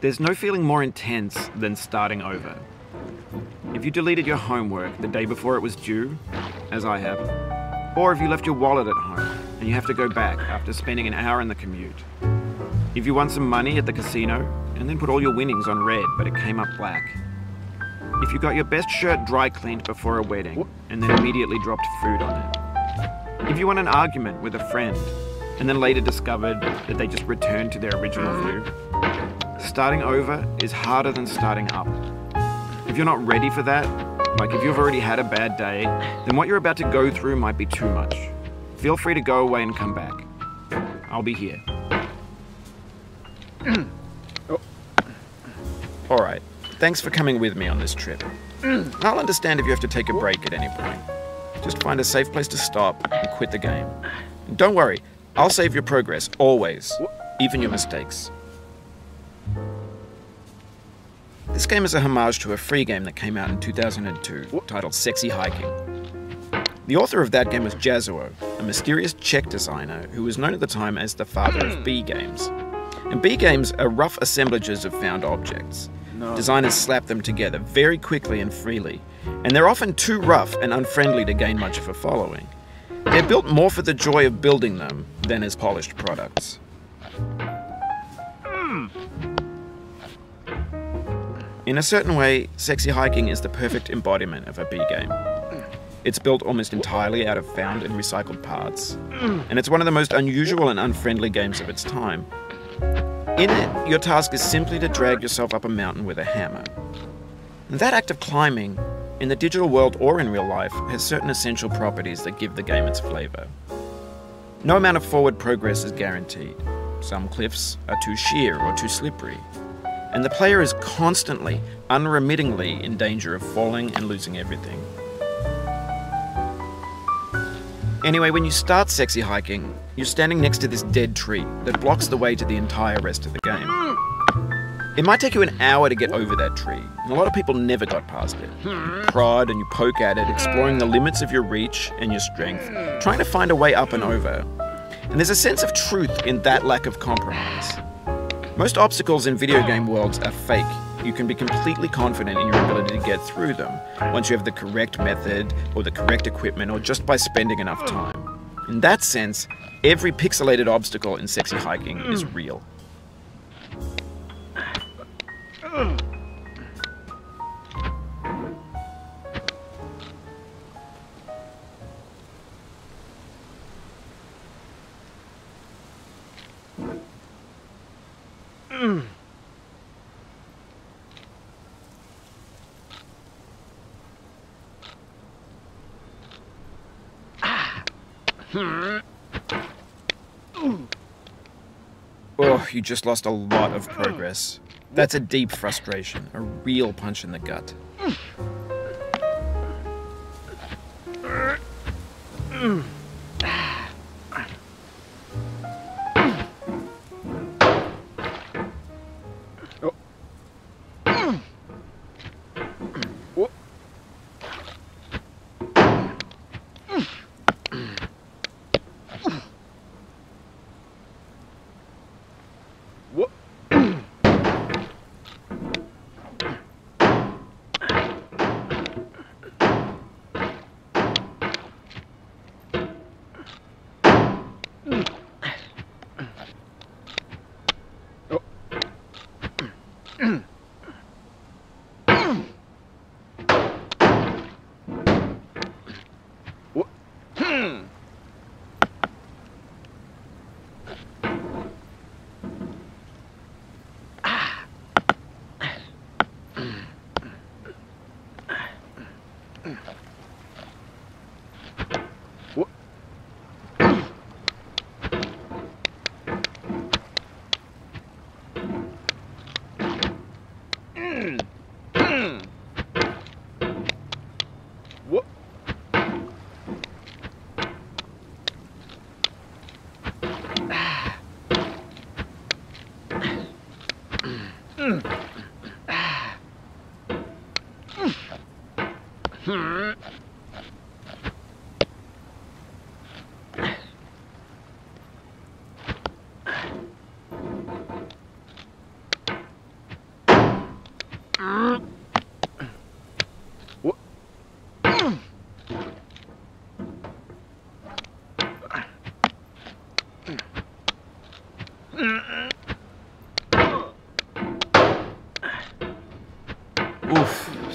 There's no feeling more intense than starting over. If you deleted your homework the day before it was due, as I have, or if you left your wallet at home and you have to go back after spending an hour in the commute. If you won some money at the casino and then put all your winnings on red but it came up black. If you got your best shirt dry cleaned before a wedding and then immediately dropped food on it. If you won an argument with a friend and then later discovered that they just returned to their original view. Starting over is harder than starting up. If you're not ready for that, like if you've already had a bad day, then what you're about to go through might be too much. Feel free to go away and come back. I'll be here. Alright, thanks for coming with me on this trip. I'll understand if you have to take a break at any point. Just find a safe place to stop and quit the game. And don't worry, I'll save your progress, always, even your mistakes. This game is a homage to a free game that came out in 2002, titled Sexy Hiking. The author of that game was Jazuo, a mysterious Czech designer who was known at the time as the father of B games. And B games are rough assemblages of found objects. Designers slap them together very quickly and freely, and they're often too rough and unfriendly to gain much of a following. They're built more for the joy of building them than as polished products. In a certain way, Sexy Hiking is the perfect embodiment of a B game. It's built almost entirely out of found and recycled parts, and it's one of the most unusual and unfriendly games of its time. In it, your task is simply to drag yourself up a mountain with a hammer. And that act of climbing, in the digital world or in real life, has certain essential properties that give the game its flavor. No amount of forward progress is guaranteed. Some cliffs are too sheer or too slippery. And the player is constantly, unremittingly in danger of falling and losing everything. Anyway, when you start Sexy Hiking, you're standing next to this dead tree that blocks the way to the entire rest of the game. It might take you an hour to get over that tree, and a lot of people never got past it. You prod and you poke at it, exploring the limits of your reach and your strength, trying to find a way up and over. And there's a sense of truth in that lack of compromise. Most obstacles in video game worlds are fake. You can be completely confident in your ability to get through them once you have the correct method or the correct equipment or just by spending enough time. In that sense, every pixelated obstacle in Sexy Hiking is real. Oh, you just lost a lot of progress. That's a deep frustration, a real punch in the gut.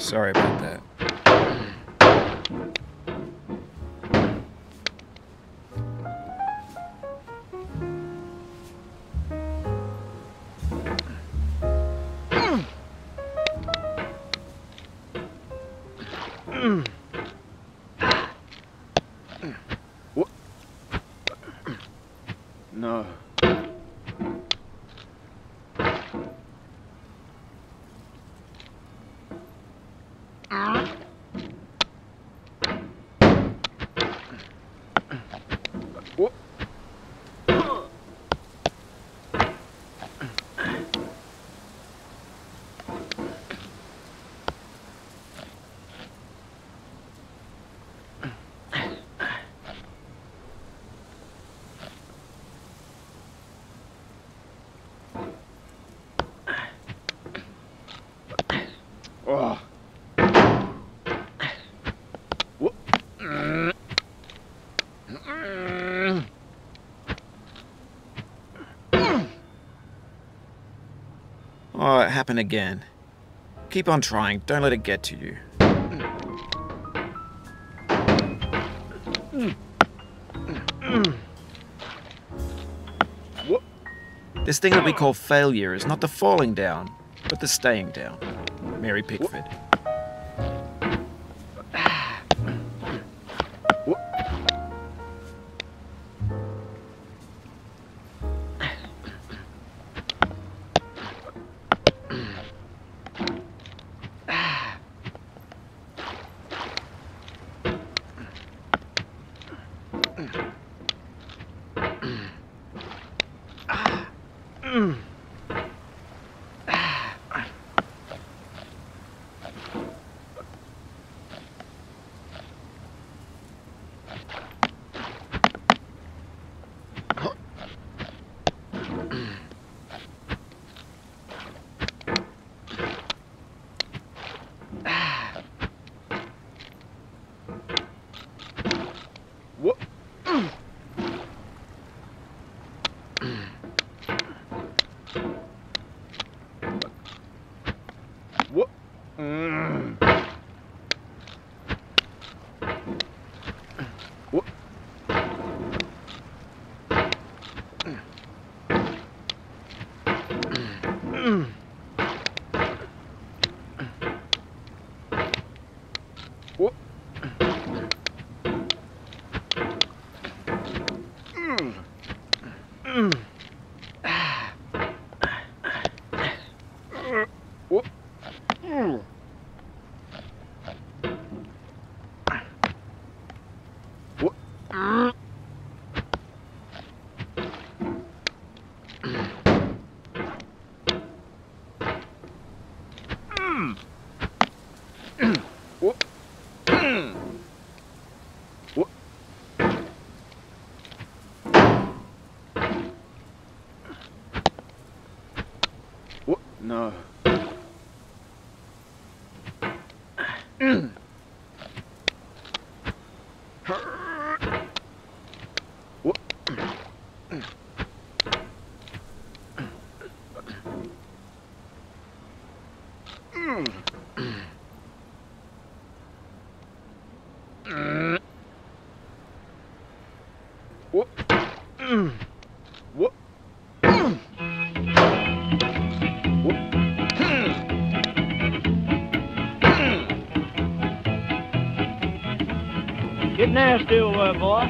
Sorry about that. No. Oh. Oh, it happened again. Keep on trying, don't let it get to you. This thing that we call failure is not the falling down, but the staying down. Mary Pickford. No. Get nasty over there, boy.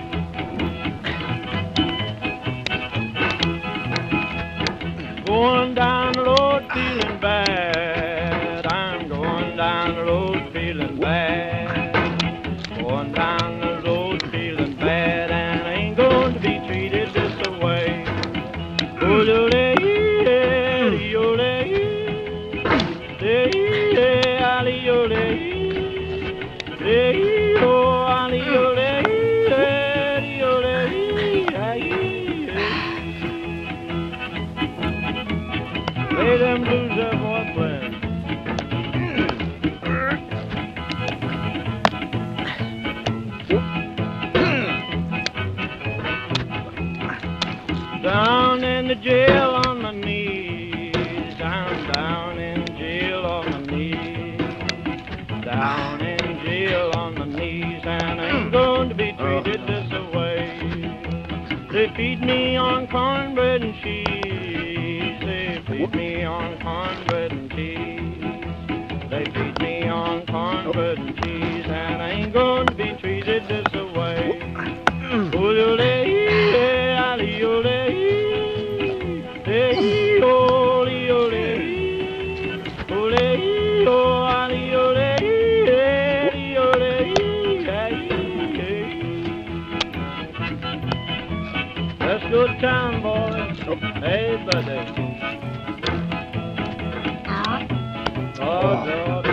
Going down the road feeling bad. I'm going down the road feeling bad. Going down the road feeling bad, and I ain't going to be treated this way. Lay them blues there, boy, playing. Down in the jail on my knees, down in jail on my knees. down in jail on my knees, and I ain't going to be treated this way. They feed me on cornbread and cheese. They feed me on cornbread and cheese. They feed me on cornbread and cheese, and I ain't going to be treated this way. That's good time, boys. Hey, buddy. Oh, God.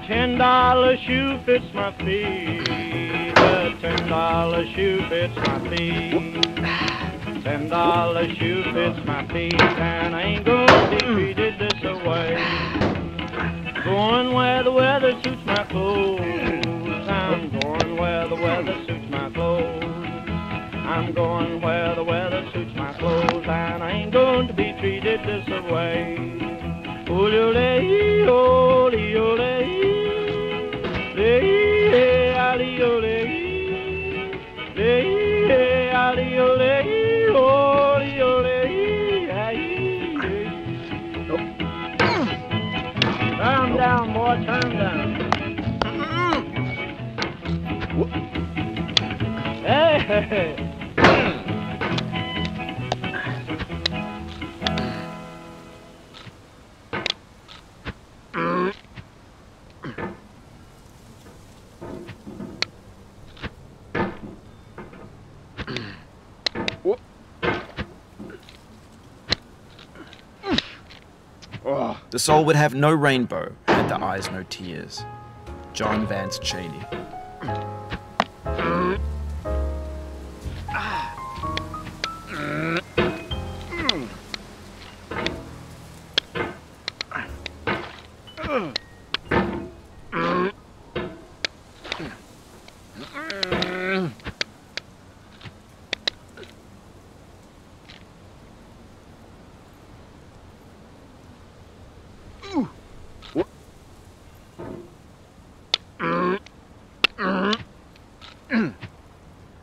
$10 shoe fits my feet. A $10 shoe fits my feet. $10 shoe fits my feet, and I ain't gonna be treated this way. Going where the weather suits my clothes. I'm going where the weather suits my clothes. I'm going where the weather suits my clothes, and I ain't going to be treated this way. Ole, ole, ole. Turn down, boy, turn down. Hey! The soul would have no rainbow, had the eyes no tears. John Vance Cheney.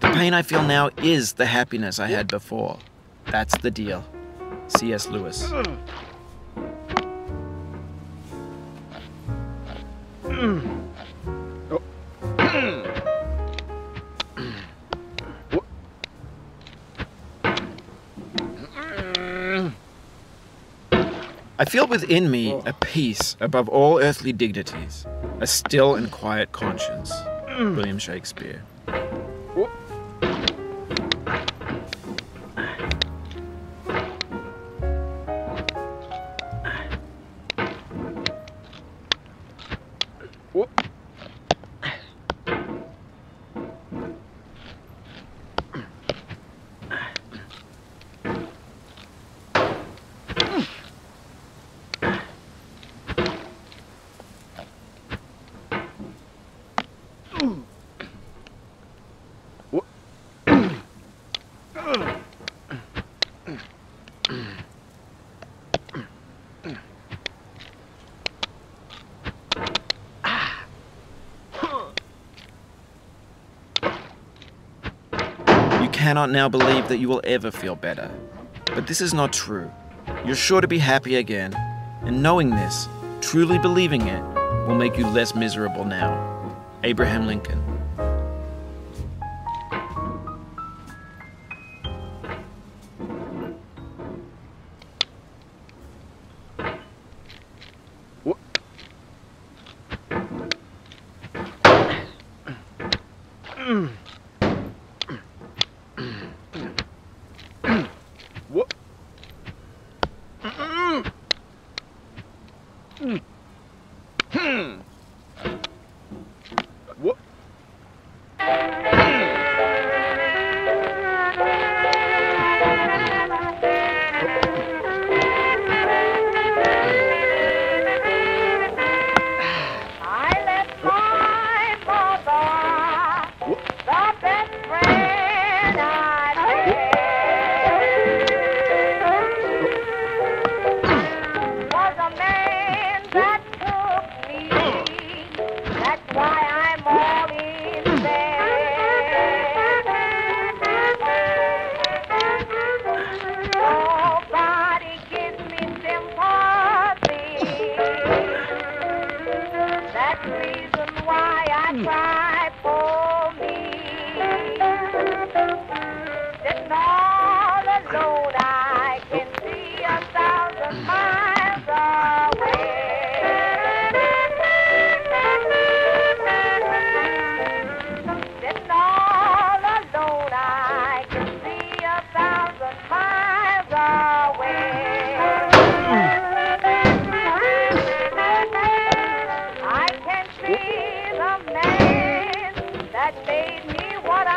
The pain I feel now is the happiness I had before. That's the deal. C.S. Lewis. I feel within me a peace above all earthly dignities, a still and quiet conscience. William Shakespeare. You cannot now believe that you will ever feel better. But this is not true. You're sure to be happy again, and knowing this, truly believing it, will make you less miserable now. Abraham Lincoln. cry for me. Sitting all alone, I can see 1,000 miles away. Sitting all alone, I can see 1,000 miles away. I can see the man that made me what I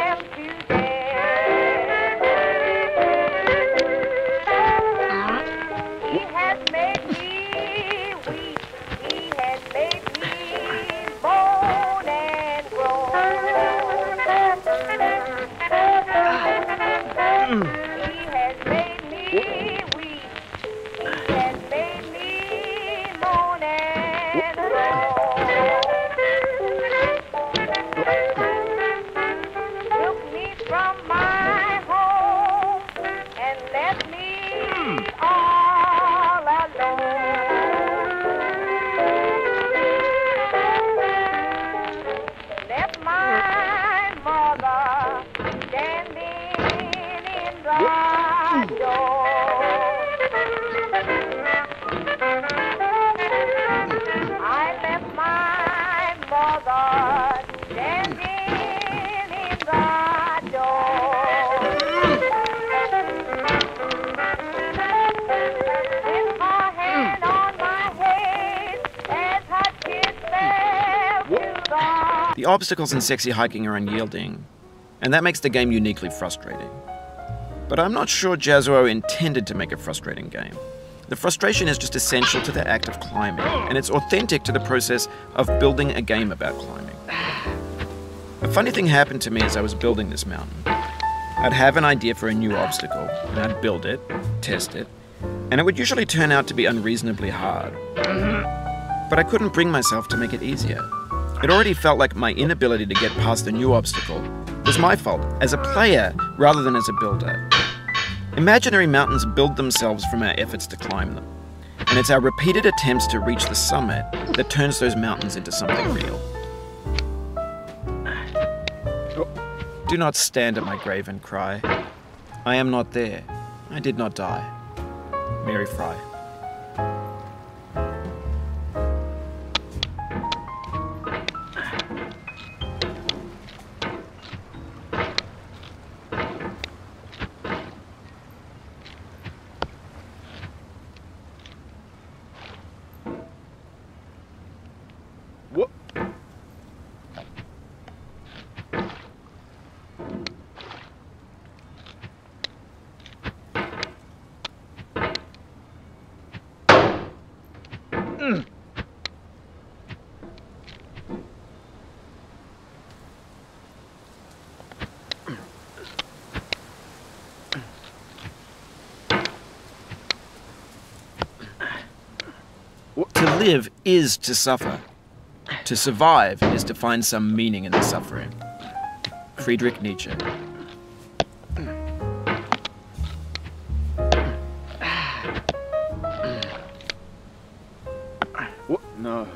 am today. He has made me weep. He has made me moan and groan. He has made me weep. He has made me moan and groan. Took me from my home and left me all alone. Left my mother standing in the door. I left my mother standing in the door. With her hand on my head as her kiss fell to the The obstacles in sexy hiking are unyielding, and that makes the game uniquely frustrating. But I'm not sure Jazzuo intended to make a frustrating game. The frustration is just essential to the act of climbing, and it's authentic to the process of building a game about climbing. A funny thing happened to me as I was building this mountain. I'd have an idea for a new obstacle, and I'd build it, test it, and it would usually turn out to be unreasonably hard. But I couldn't bring myself to make it easier. It already felt like my inability to get past the new obstacle was my fault as a player rather than as a builder. Imaginary mountains build themselves from our efforts to climb them, and it's our repeated attempts to reach the summit that turns those mountains into something real. Do not stand at my grave and cry. I am not there. I did not die. Mary Fry. To live is to suffer. To survive is to find some meaning in the suffering. Friedrich Nietzsche. No.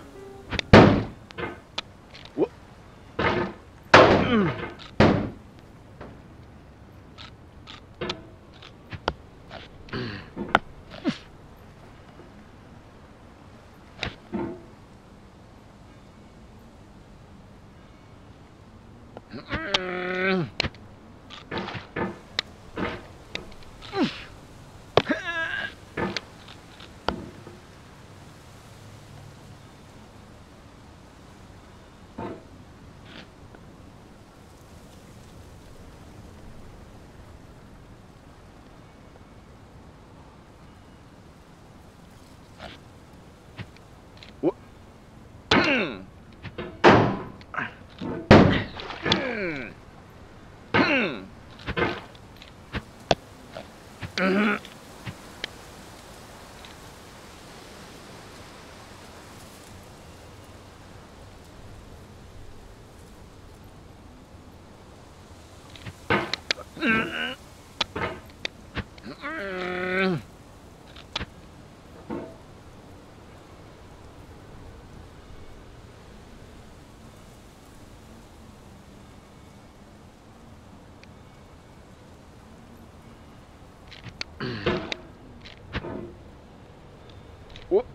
Whoop.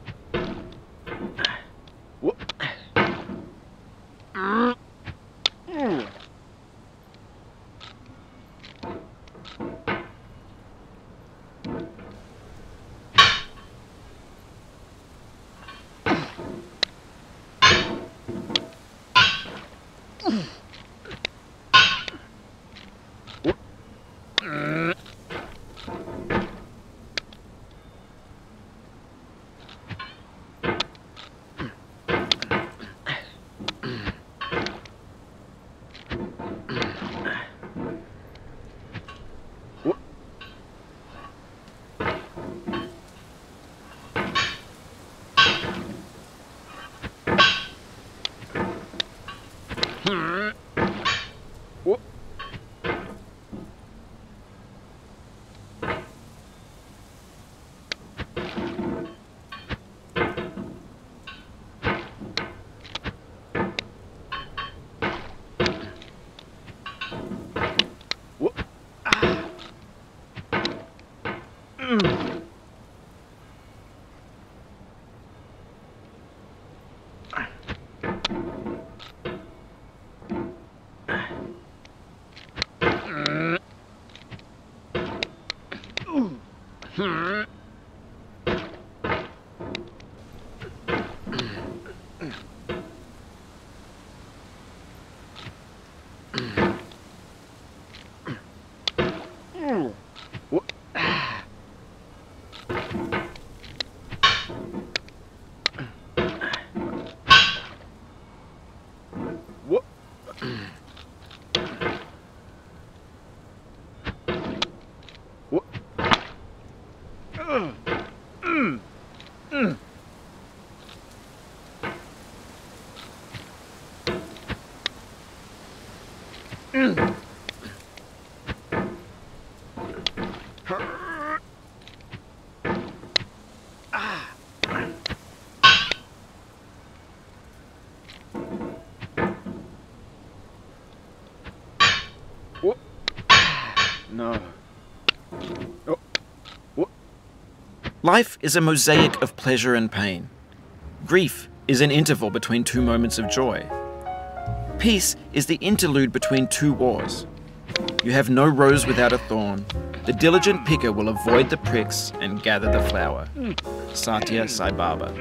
Whoop. No. Life is a mosaic of pleasure and pain. Grief is an interval between two moments of joy. Peace is the interlude between two wars. You have no rose without a thorn. The diligent picker will avoid the pricks and gather the flower. Satya Sai Baba.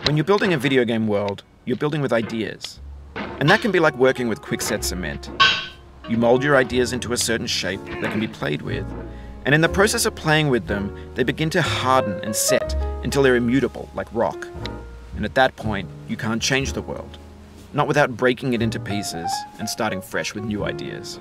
When you're building a video game world, you're building with ideas. And that can be like working with quickset cement. You mold your ideas into a certain shape that can be played with, and in the process of playing with them, they begin to harden and set until they're immutable, like rock. And at that point, you can't change the world, not without breaking it into pieces and starting fresh with new ideas.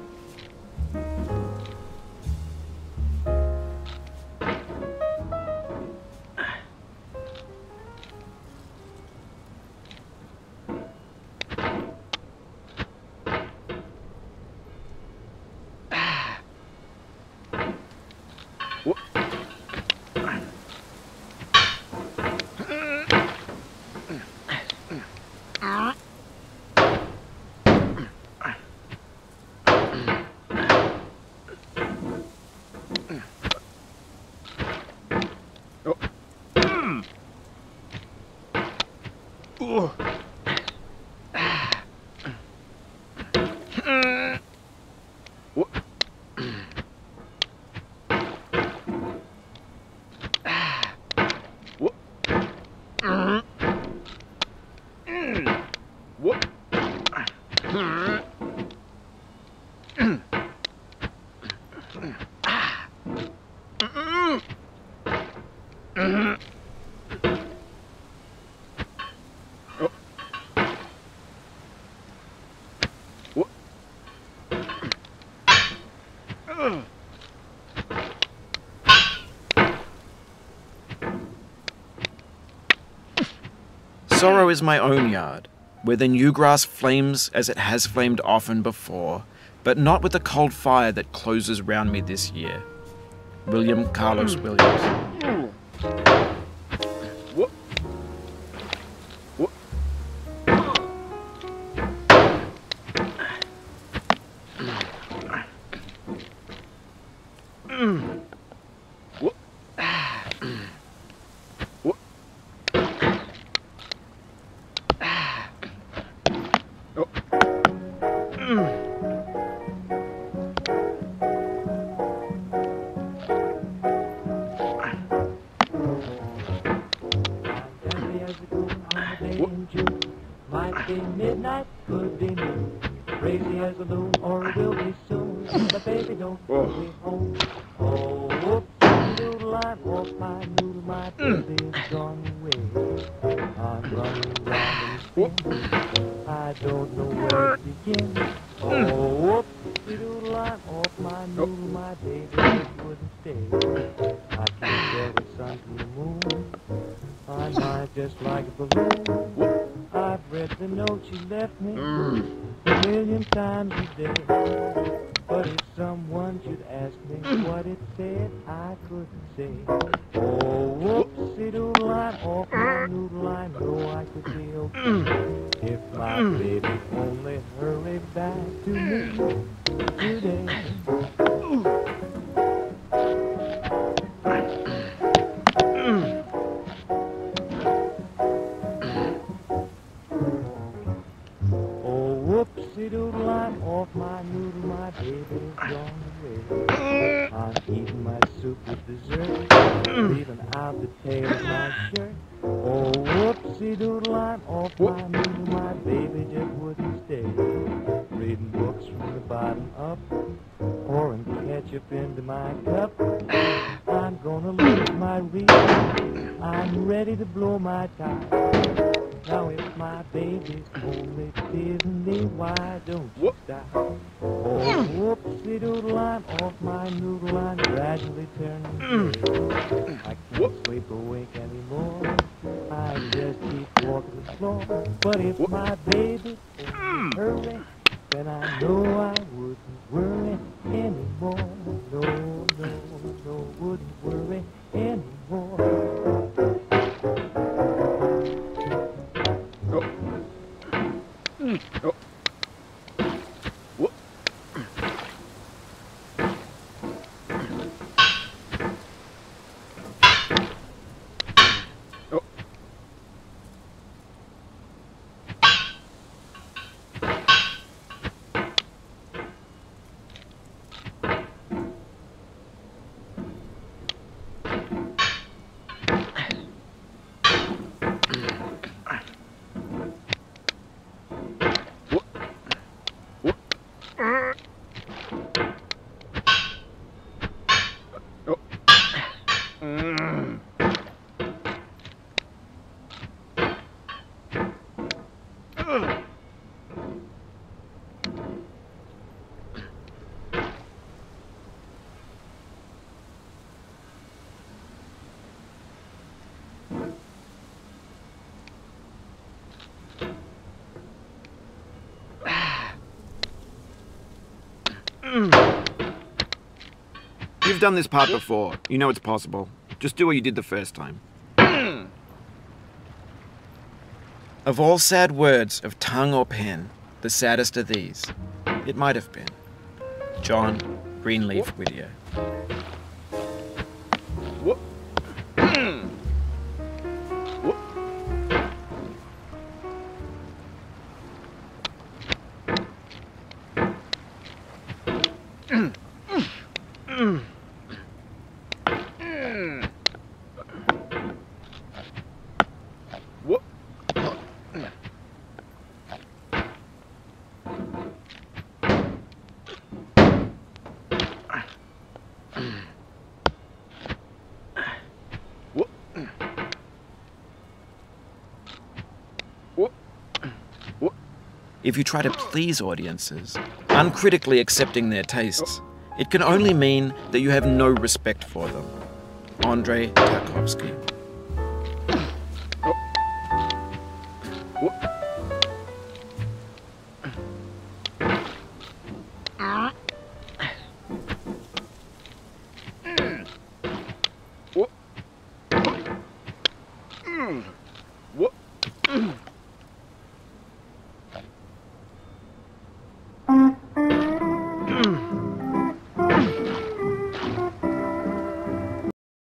Sorrow is my own yard, where the new grass flames as it has flamed often before, but not with the cold fire that closes round me this year. William Carlos Williams. Might be midnight, could be noon. Crazy as a loon, or will be soon. But baby, don't take me home. Oh, whoops, noodle, I'm off my noodle. My baby is gone away. I'm running round and spin. I don't know where to begin. Oh, whoops, noodle, I'm off my noodle. My baby just wouldn't stay. I can't tell the sun from the moon. My mind just like a balloon. I've read the note she left me a million times a day. But if someone should ask me what it said, I couldn't say. Oh, whoopsie-doodle, I'm off my noodle. I know I could be okay if my baby only hurry back to me today. Whoopsie-doodle, I'm off my noodle, my baby's gone away. I'm eating my soup with dessert, leaving out the tail of my shirt. Oh, whoopsie-doodle, I'm off my noodle, my baby just wouldn't stay. Reading books from the bottom up, pouring ketchup into my cup. I'm gonna lose my reason, I'm ready to blow my tie. Now if my baby's only teasing me, why don't you stop? Oh, whoopsie-doodle, I'm off my noodle, I'm gradually turning gray. I can't sleep awake anymore, I just keep walking the floor. But if my baby only hurry, then I know I wouldn't worry anymore. No, no, no, wouldn't worry anymore. You've done this part before. You know it's possible. Just do what you did the first time. Of all sad words of tongue or pen, the saddest are these. It might have been. John Greenleaf Whittier. If you try to please audiences, uncritically accepting their tastes, it can only mean that you have no respect for them. Andrei Tarkovsky.